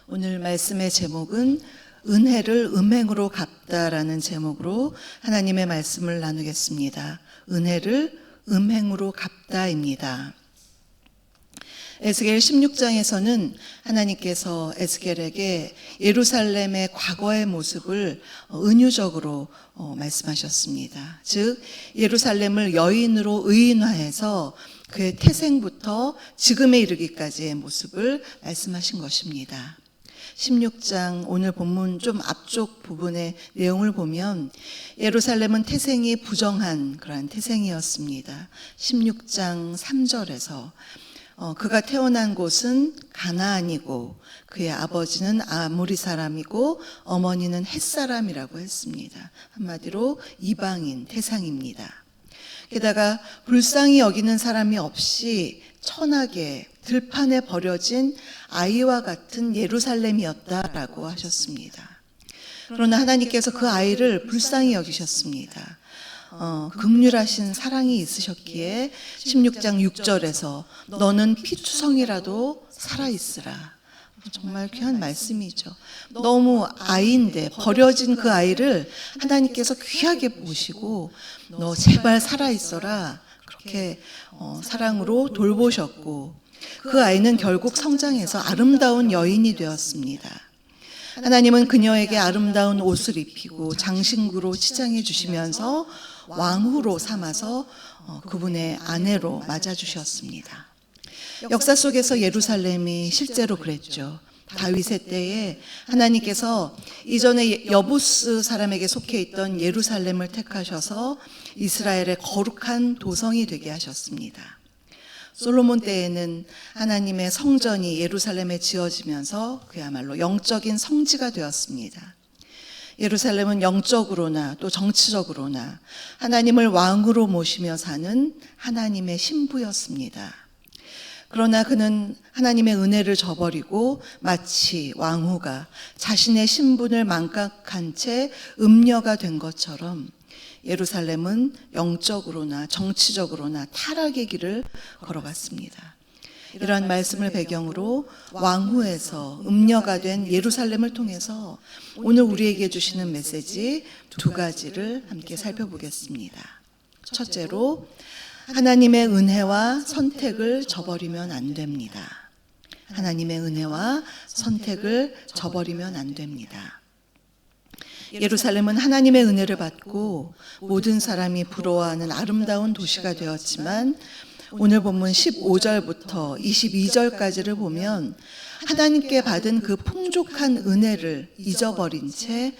오늘 말씀의 제목은 은혜를 음행으로 갚다라는 제목으로 하나님의 말씀을 나누겠습니다. 은혜를 음행으로 갚다입니다. 에스겔 16장에서는 하나님께서 에스겔에게 예루살렘의 과거의 모습을 은유적으로 말씀하셨습니다. 즉 예루살렘을 여인으로 의인화해서 그의 태생부터 지금에 이르기까지의 모습을 말씀하신 것입니다. 16장 오늘 본문 좀 앞쪽 부분의 내용을 보면 예루살렘은 태생이 부정한 그러한 태생이었습니다. 16장 3절에서 그가 태어난 곳은 가나안이고 그의 아버지는 아모리 사람이고 어머니는 헷 사람이라고 했습니다. 한마디로 이방인 태상입니다. 게다가 불쌍히 여기는 사람이 없이 천하게 들판에 버려진 아이와 같은 예루살렘이었다라고 하셨습니다. 그러나 하나님께서 그 아이를 불쌍히 여기셨습니다. 긍휼하신 사랑이 있으셨기에 16장 6절에서 너는 피투성이라도 살아있으라. 정말 귀한 말씀이죠. 너무 아이인데 버려진 그 아이를 하나님께서 귀하게 보시고 너 제발 살아있어라 그렇게 사랑으로 돌보셨고 그 아이는 결국 성장해서 아름다운 여인이 되었습니다. 하나님은 그녀에게 아름다운 옷을 입히고 장신구로 치장해 주시면서 왕후로 삼아서 그분의 아내로 맞아주셨습니다. 역사 속에서 예루살렘이 실제로 그랬죠. 다윗의 때에 하나님께서 이전에 여부스 사람에게 속해 있던 예루살렘을 택하셔서 이스라엘의 거룩한 도성이 되게 하셨습니다. 솔로몬 때에는 하나님의 성전이 예루살렘에 지어지면서 그야말로 영적인 성지가 되었습니다. 예루살렘은 영적으로나 또 정치적으로나 하나님을 왕으로 모시며 사는 하나님의 신부였습니다. 그러나 그는 하나님의 은혜를 저버리고 마치 왕후가 자신의 신분을 망각한 채 음녀가 된 것처럼 예루살렘은 영적으로나 정치적으로나 타락의 길을 걸어갔습니다. 이러한 말씀을 배경으로 왕후에서 음녀가 된 예루살렘을 통해서 오늘 우리에게 주시는 메시지 두 가지를 함께 살펴보겠습니다. 첫째로 하나님의 은혜와 선택을 저버리면 안 됩니다. 하나님의 은혜와 선택을 저버리면 안 됩니다. 예루살렘은 하나님의 은혜를 받고 모든 사람이 부러워하는 아름다운 도시가 되었지만 오늘 본문 15절부터 22절까지를 보면 하나님께 받은 그 풍족한 은혜를 잊어버린 채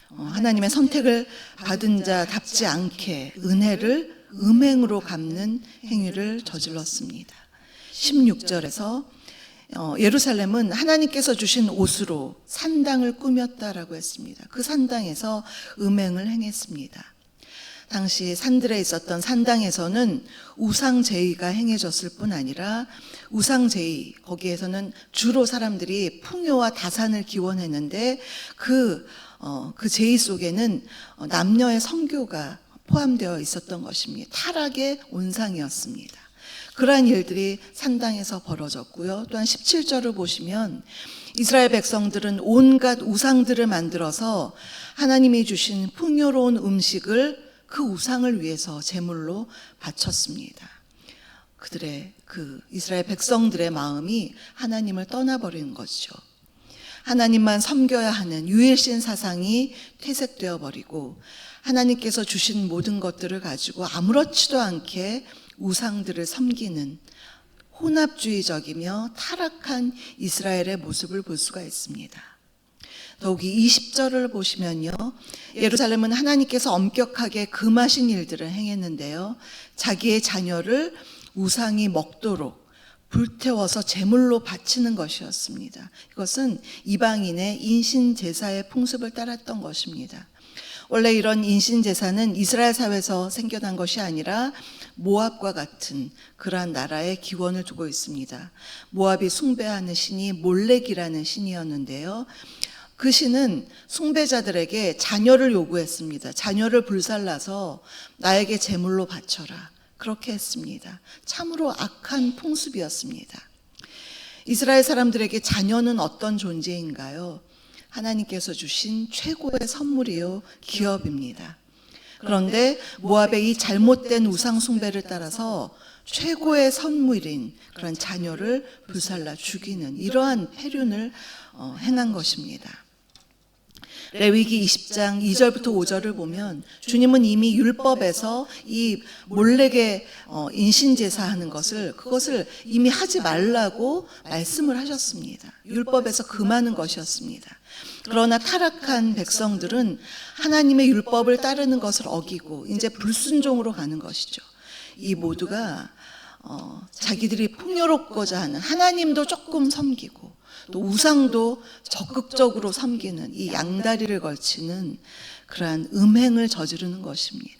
하나님의 선택을 받은 자답지 않게 은혜를 음행으로 갚는 행위를 저질렀습니다. 16절에서 예루살렘은 하나님께서 주신 옷으로 산당을 꾸몄다라고 했습니다. 그 산당에서 음행을 행했습니다. 당시 산들에 있었던 산당에서는 우상제의가 행해졌을 뿐 아니라 우상제의, 거기에서는 주로 사람들이 풍요와 다산을 기원했는데 그 제의 속에는 남녀의 성교가 포함되어 있었던 것입니다. 타락의 온상이었습니다. 그러한 일들이 산당에서 벌어졌고요. 또한 17절을 보시면 이스라엘 백성들은 온갖 우상들을 만들어서 하나님이 주신 풍요로운 음식을 그 우상을 위해서 제물로 바쳤습니다. 그들의 이스라엘 백성들의 마음이 하나님을 떠나버린 것이죠. 하나님만 섬겨야 하는 유일신 사상이 퇴색되어 버리고 하나님께서 주신 모든 것들을 가지고 아무렇지도 않게 우상들을 섬기는 혼합주의적이며 타락한 이스라엘의 모습을 볼 수가 있습니다. 더욱이 20절을 보시면요, 예루살렘은 하나님께서 엄격하게 금하신 일들을 행했는데요, 자기의 자녀를 우상이 먹도록 불태워서 제물로 바치는 것이었습니다. 이것은 이방인의 인신제사의 풍습을 따랐던 것입니다. 원래 이런 인신제사는 이스라엘 사회에서 생겨난 것이 아니라 모압과 같은 그러한 나라의 기원을 두고 있습니다. 모압이 숭배하는 신이 몰렉이라는 신이었는데요, 그 신은 숭배자들에게 자녀를 요구했습니다. 자녀를 불살라서 나에게 제물로 바쳐라. 그렇게 했습니다. 참으로 악한 풍습이었습니다. 이스라엘 사람들에게 자녀는 어떤 존재인가요? 하나님께서 주신 최고의 선물이요, 기업입니다. 그런데 모압의 이 잘못된 우상 숭배를 따라서 최고의 선물인 그런 자녀를 불살라 죽이는 이러한 폐륜을 행한 것입니다. 레위기 20장 2절부터 5절을 보면 주님은 이미 율법에서 이 몰렉의 인신제사하는 그것을 이미 하지 말라고 말씀을 하셨습니다. 율법에서 금하는 것이었습니다. 그러나 타락한 백성들은 하나님의 율법을 따르는 것을 어기고 이제 불순종으로 가는 것이죠. 이 모두가 자기들이 풍요롭고자 하는 하나님도 조금 섬기고 또 우상도 적극적으로 섬기는 이 양다리를 걸치는 그러한 음행을 저지르는 것입니다.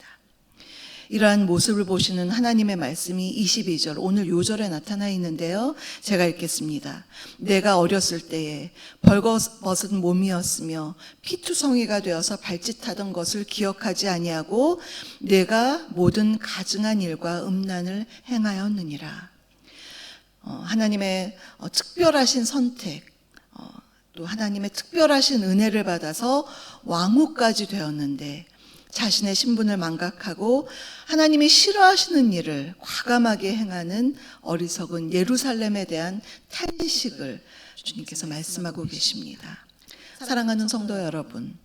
이러한 모습을 보시는 하나님의 말씀이 22절 오늘 요절에 나타나 있는데요. 제가 읽겠습니다. 내가 어렸을 때에 벌거벗은 몸이었으며 피투성이가 되어서 발짓하던 것을 기억하지 아니하고 내가 모든 가증한 일과 음란을 행하였느니라. 하나님의 특별하신 선택, 또 하나님의 특별하신 은혜를 받아서 왕후까지 되었는데 자신의 신분을 망각하고 하나님이 싫어하시는 일을 과감하게 행하는 어리석은 예루살렘에 대한 탄식을 주님께서 말씀하고 계십니다. 사랑하는 성도 여러분,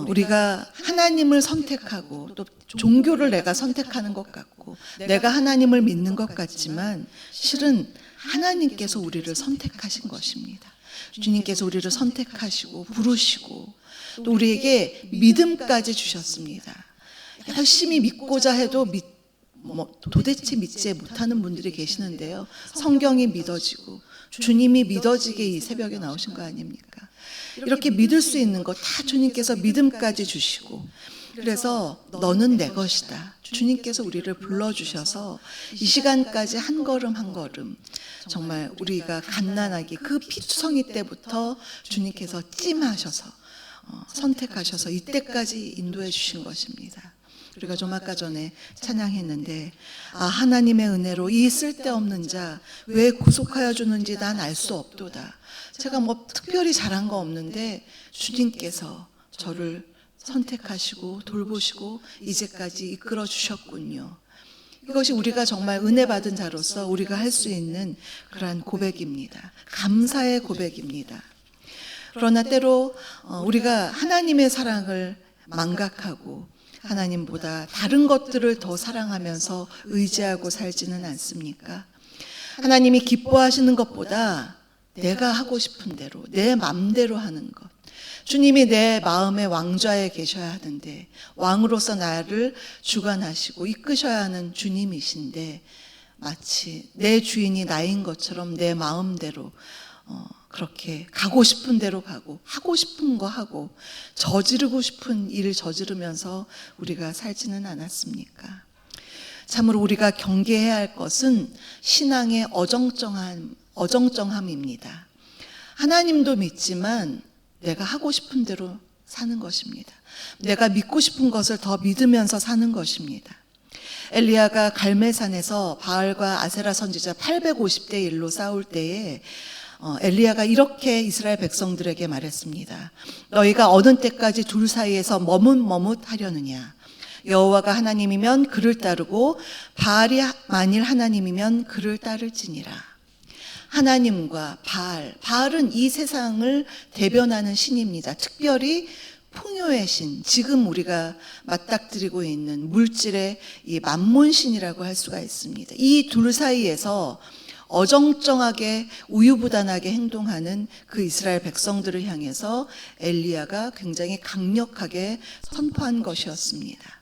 우리가 하나님을 선택하고 또 종교를 내가 선택하는 것 같고 내가 하나님을 믿는 것 같지만 실은 하나님께서 우리를 선택하신 것입니다. 주님께서 우리를 선택하시고 부르시고 또 우리에게 믿음까지 주셨습니다. 열심히 믿고자 해도 도대체 믿지 못하는 분들이 계시는데요. 성경이 믿어지고 주님이 믿어지게 이 새벽에 나오신 거 아닙니까? 이렇게 믿을 수 있는 것 다 주님께서 믿음까지 주시고 그래서 너는 내 것이다. 주님께서 우리를 불러주셔서 이 시간까지 한 걸음 한 걸음 정말 우리가 갓난아기 그 피투성이 때부터 주님께서 찜하셔서 선택하셔서 이때까지 인도해 주신 것입니다. 우리가 좀 아까 전에 찬양했는데 하나님의 은혜로 이 쓸데없는 자 왜 구속하여 주는지 난 알 수 없도다. 제가 특별히 잘한 거 없는데 주님께서 저를 선택하시고 돌보시고 이제까지 이끌어 주셨군요. 이것이 우리가 정말 은혜 받은 자로서 우리가 할 수 있는 그러한 고백입니다. 감사의 고백입니다. 그러나 때로 우리가 하나님의 사랑을 망각하고 하나님보다 다른 것들을 더 사랑하면서 의지하고 살지는 않습니까? 하나님이 기뻐하시는 것보다 내가 하고 싶은 대로 내 맘대로 하는 것. 주님이 내 마음의 왕좌에 계셔야 하는데 왕으로서 나를 주관하시고 이끄셔야 하는 주님이신데 마치 내 주인이 나인 것처럼 내 마음대로 그렇게 가고 싶은 대로 가고 하고 싶은 거 하고 저지르고 싶은 일을 저지르면서 우리가 살지는 않았습니까? 참으로 우리가 경계해야 할 것은 신앙의 어정쩡함입니다. 하나님도 믿지만 내가 하고 싶은 대로 사는 것입니다. 내가 믿고 싶은 것을 더 믿으면서 사는 것입니다. 엘리야가 갈멜산에서 바알과 아세라 선지자 850대 1로 싸울 때에 엘리야가 이렇게 이스라엘 백성들에게 말했습니다. 너희가 어느 때까지 둘 사이에서 머뭇머뭇하려느냐. 여호와가 하나님이면 그를 따르고 바알이 만일 하나님이면 그를 따를지니라. 하나님과 바알은 이 세상을 대변하는 신입니다. 특별히 풍요의 신, 지금 우리가 맞닥뜨리고 있는 물질의 이 만몬신이라고 할 수가 있습니다. 이 둘 사이에서 어정쩡하게 우유부단하게 행동하는 그 이스라엘 백성들을 향해서 엘리야가 굉장히 강력하게 선포한 것이었습니다.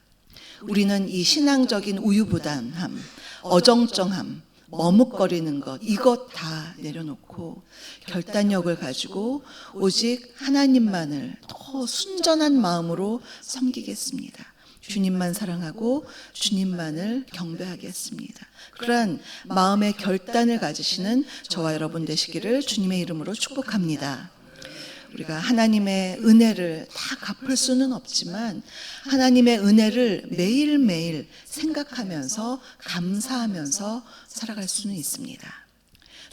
우리는 이 신앙적인 우유부단함, 어정쩡함, 머뭇거리는 것 이것 다 내려놓고 결단력을 가지고 오직 하나님만을 더 순전한 마음으로 섬기겠습니다. 주님만 사랑하고 주님만을 경배하겠습니다. 그러한 마음의 결단을 가지시는 저와 여러분 되시기를 주님의 이름으로 축복합니다. 우리가 하나님의 은혜를 다 갚을 수는 없지만 하나님의 은혜를 매일매일 생각하면서 감사하면서 살아갈 수는 있습니다.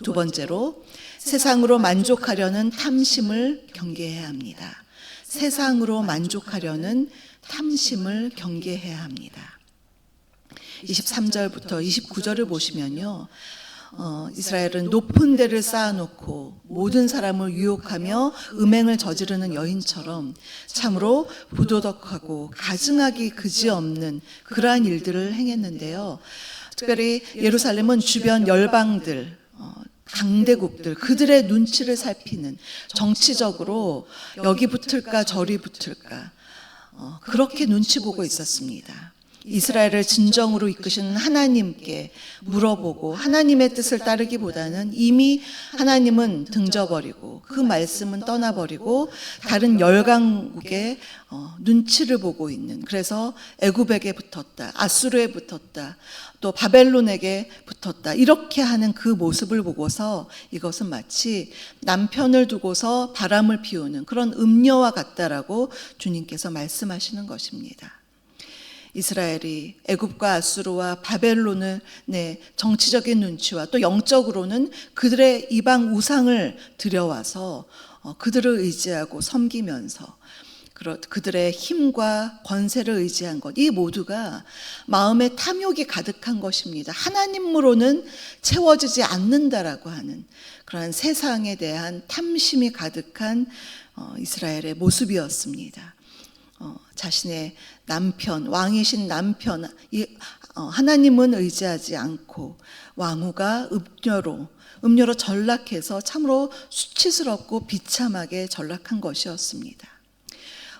두 번째로 세상으로 만족하려는 탐심을 경계해야 합니다. 세상으로 만족하려는 탐심을 경계해야 합니다. 23절부터 29절을 보시면요. 이스라엘은 높은 데를 쌓아놓고 모든 사람을 유혹하며 음행을 저지르는 여인처럼 참으로 부도덕하고 가증하기 그지없는 그러한 일들을 행했는데요. 특별히 예루살렘은 주변 열방들, 강대국들, 그들의 눈치를 살피는, 정치적으로 여기 붙을까 저리 붙을까 그렇게 눈치 보고 있었습니다. 이스라엘을 진정으로 이끄시는 하나님께 물어보고 하나님의 뜻을 따르기보다는 이미 하나님은 등져버리고 그 말씀은 떠나버리고 다른 열강국의 눈치를 보고 있는, 그래서 애굽에게 붙었다, 아수르에 붙었다, 또 바벨론에게 붙었다, 이렇게 하는 그 모습을 보고서 이것은 마치 남편을 두고서 바람을 피우는 그런 음녀와 같다라고 주님께서 말씀하시는 것입니다. 이스라엘이 애굽과 아수르와 바벨론의 정치적인 눈치와 또 영적으로는 그들의 이방 우상을 들여와서 그들을 의지하고 섬기면서 그들의 힘과 권세를 의지한 것, 이 모두가 마음에 탐욕이 가득한 것입니다. 하나님으로는 채워지지 않는다라고 하는 그러한 세상에 대한 탐심이 가득한 이스라엘의 모습이었습니다. 자신의 남편, 왕이신 남편, 하나님은 의지하지 않고 왕후가 음료로 전락해서 참으로 수치스럽고 비참하게 전락한 것이었습니다.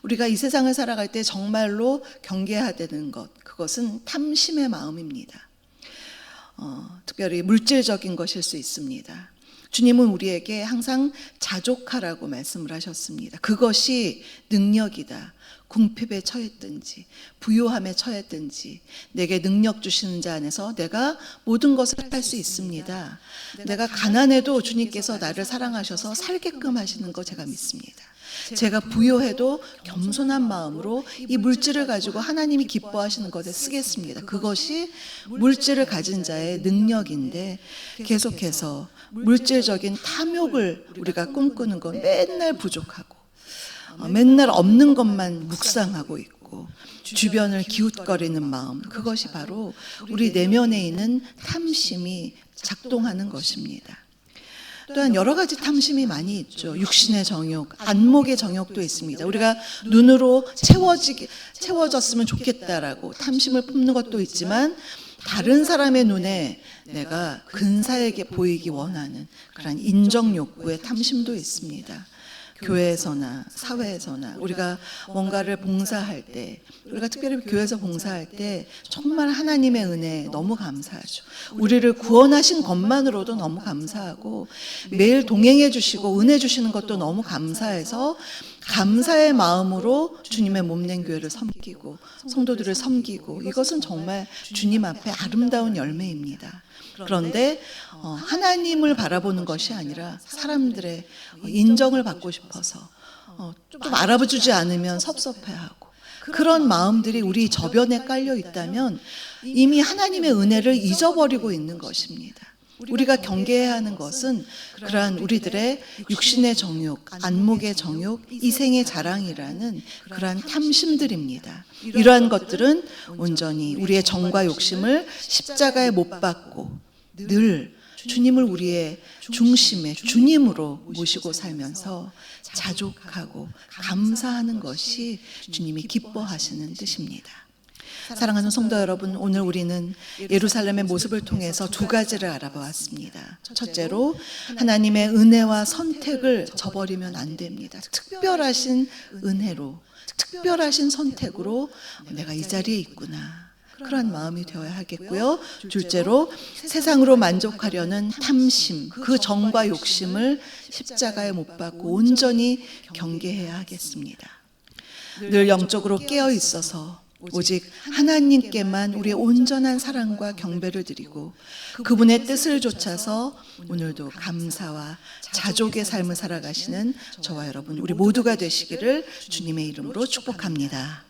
우리가 이 세상을 살아갈 때 정말로 경계해야 되는 것, 그것은 탐심의 마음입니다. 특별히 물질적인 것일 수 있습니다. 주님은 우리에게 항상 자족하라고 말씀을 하셨습니다. 그것이 능력이다. 궁핍에 처했든지 부요함에 처했든지 내게 능력 주시는 자 안에서 내가 모든 것을 할 수 있습니다. 내가 가난해도 주님께서 나를 사랑하셔서 살게끔 하시는 거 제가 믿습니다. 제가 부요해도 겸손한 마음으로 이 물질을 가지고 하나님이 기뻐하시는 것에 쓰겠습니다. 그것이 물질을 가진 자의 능력인데, 계속해서 물질적인 탐욕을 우리가 꿈꾸는 건 맨날 부족하고 맨날 없는 것만 묵상하고 있고 주변을 기웃거리는 마음, 그것이 바로 우리 내면에 있는 탐심이 작동하는 것입니다. 또한 여러 가지 탐심이 많이 있죠. 육신의 정욕, 안목의 정욕도 있습니다. 우리가 눈으로 채워졌으면 좋겠다라고 탐심을 품는 것도 있지만, 다른 사람의 눈에 내가 근사하게 보이기 원하는 그런 인정 욕구의 탐심도 있습니다. 교회에서나 사회에서나 우리가 뭔가를 봉사할 때, 우리가 특별히 교회에서 봉사할 때 정말 하나님의 은혜에 너무 감사하죠. 우리를 구원하신 것만으로도 너무 감사하고 매일 동행해 주시고 은혜 주시는 것도 너무 감사해서 감사의 마음으로 주님의 몸된 교회를 섬기고 성도들을 섬기고, 이것은 정말 주님 앞에 아름다운 열매입니다. 그런데 하나님을 바라보는 것이 아니라 사람들의 인정을 받고 싶어서 좀 알아주지 않으면 섭섭해하고, 그런 마음들이 우리 저변에 깔려 있다면 이미 하나님의 은혜를 잊어버리고 있는 것입니다. 우리가 경계해야 하는 것은 그러한 우리들의 육신의 정욕, 안목의 정욕, 이생의 자랑이라는 그러한 탐심들입니다. 이러한 것들은 온전히 우리의 정과 욕심을 십자가에 못 박고 늘 주님을 우리의 중심에 주님으로 모시고 살면서 자족하고 감사하는 것이 주님이 기뻐하시는 뜻입니다. 사랑하는 성도 여러분, 오늘 우리는 예루살렘의 모습을 통해서 두 가지를 알아보았습니다. 첫째로, 하나님의 은혜와 선택을 저버리면 안 됩니다. 특별하신 은혜로, 특별하신 선택으로 내가 이 자리에 있구나, 그런 마음이 되어야 하겠고요. 둘째로, 세상으로 만족하려는 탐심, 그 정과 욕심을 십자가에 못 박고 온전히 경계해야 하겠습니다. 늘 영적으로 깨어 있어서 오직 하나님께만 우리의 온전한 사랑과 경배를 드리고 그분의 뜻을 좇아서 오늘도 감사와 자족의 삶을 살아가시는 저와 여러분, 우리 모두가 되시기를 주님의 이름으로 축복합니다.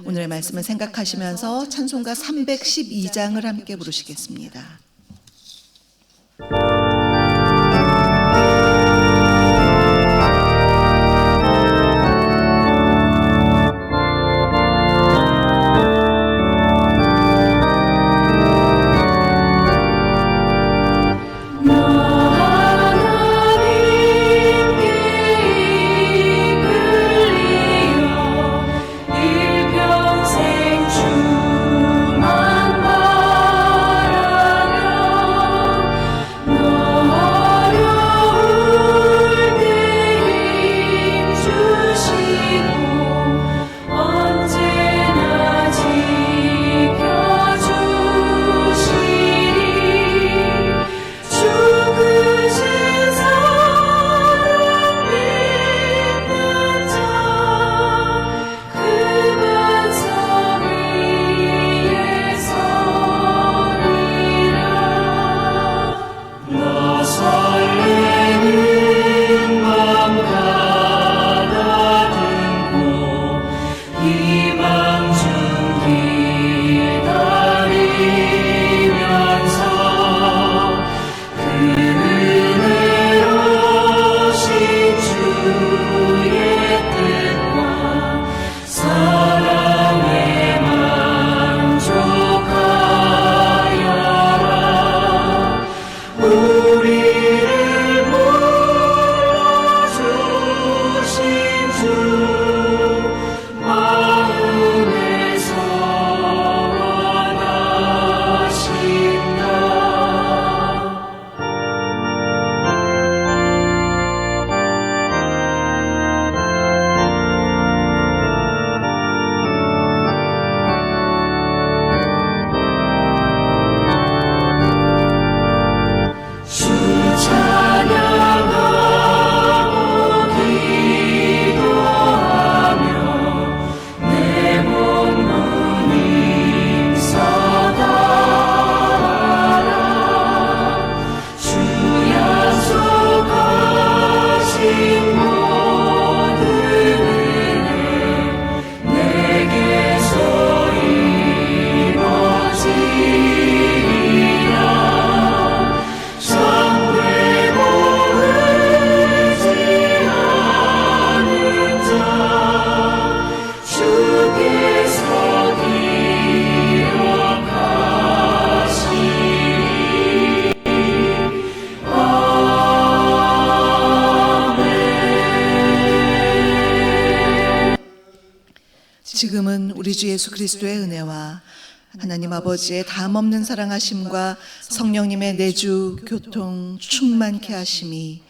오늘의 말씀을 생각하시면서 찬송가 312장을 함께 부르시겠습니다. 지금은 우리 주 예수 그리스도의 은혜와 하나님 아버지의 담없는 사랑하심과 성령님의 내주 교통 충만케 하심이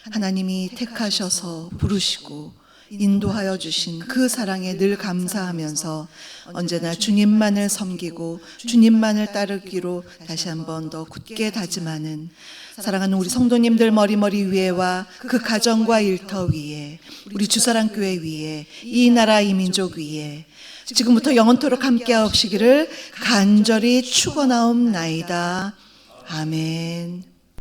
하나님이 택하셔서 부르시고 인도하여 주신 그 사랑에 늘 감사하면서 언제나 주님만을 섬기고 주님만을 따르기로 다시 한번 더 굳게 다짐하는 사랑하는 우리 성도님들 머리머리 위에와 그 가정과 일터 위에 우리 주사랑교회 위에 이 나라 이 민족 위에 지금부터 영원토록 함께 하옵시기를 간절히 축원하옵나이다. 아멘.